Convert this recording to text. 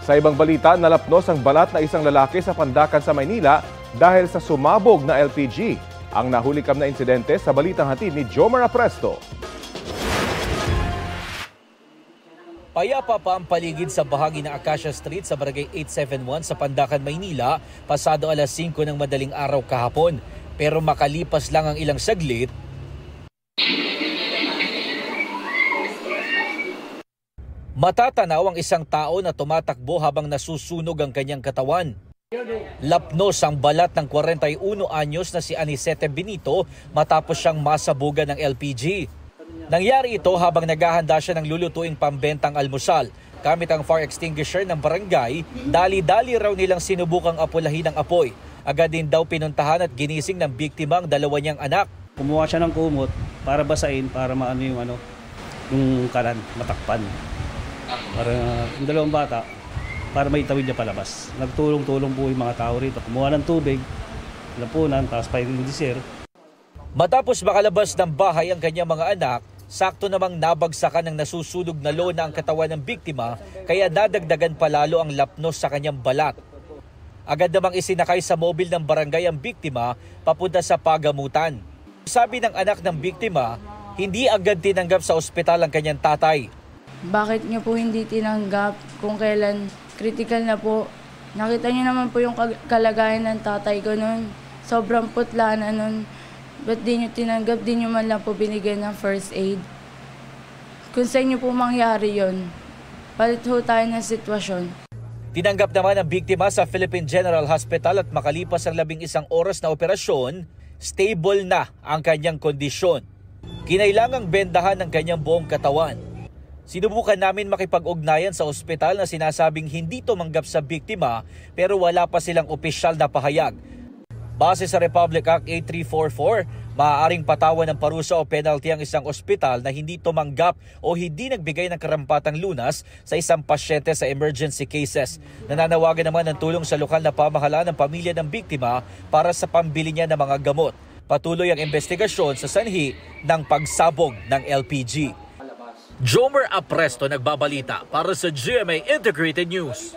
Sa ibang balita, nalapnos ang balat na isang lalaki sa Pandacan sa Maynila dahil sa sumabog na LPG. Ang nahulikam na insidente sa balitang hatid ni Jomar Apresto. Payapa pa ang paligid sa bahagi ng Acacia Street sa Barangay 871 sa Pandacan, Maynila, pasado alas 5 ng madaling araw kahapon. Pero makalipas lang ang ilang saglit, matatanaw ang isang tao na tumatakbo habang nasusunog ang kanyang katawan. Lapnos ang balat ng 41 anyos na si Anicete Benito matapos siyang masabugan ng LPG. Nangyari ito habang naghahanda siya ng lulutuing pambentang almusal. Gamit ang fire extinguisher ng barangay, dali-dali raw nilang sinubukang apulahin ang apoy. Agad din daw pinuntahan at ginising ng biktima ang dalawa niyang anak. Kumuha siya ng kumot para basahin, para maano yung kalan, matakpan. Para yung dalawang bata, para may tawid niya palabas. Nagtulong-tulong po yung mga tao rito. Kumuha ng tubig, lapunan, tapos fire extinguisher. Matapos makalabas ng bahay ang kanyang mga anak, sakto namang nabagsakan ng nasusunog na lona ang katawan ng biktima, kaya dadagdagan palalo ang lapnos sa kanyang balat. Agad namang isinakay sa mobil ng barangay ang biktima papunta sa pagamutan. Sabi ng anak ng biktima, hindi agad tinanggap sa ospital ang kanyang tatay. Bakit niyo po hindi tinanggap kung kailan critical na po? Nakita niyo naman po yung kalagayan ng tatay ko noon. Sobrang putla na noon. Ba't di niyo tinanggap? Di niyo man lang po binigyan ng first aid. Kung sa inyo po mangyari yon, palit ho tayo ng sitwasyon. Tinanggap naman ang biktima sa Philippine General Hospital at makalipas ang 11 oras na operasyon, stable na ang kanyang kondisyon. Kinailangang bendahan ng kanyang buong katawan. Sinubukan namin makipag-ugnayan sa ospital na sinasabing hindi tumanggap sa biktima pero wala pa silang opisyal na pahayag. Base sa Republic Act 8344, maaaring patawan ng parusa o penalty ang isang ospital na hindi tumanggap o hindi nagbigay ng karampatang lunas sa isang pasyente sa emergency cases. Nananawagan naman ng tulong sa lokal na pamahalaan ng pamilya ng biktima para sa pambili niya ng mga gamot. Patuloy ang investigasyon sa sanhi ng pagsabog ng LPG. Jomar Apresto nagbabalita para sa GMA Integrated News.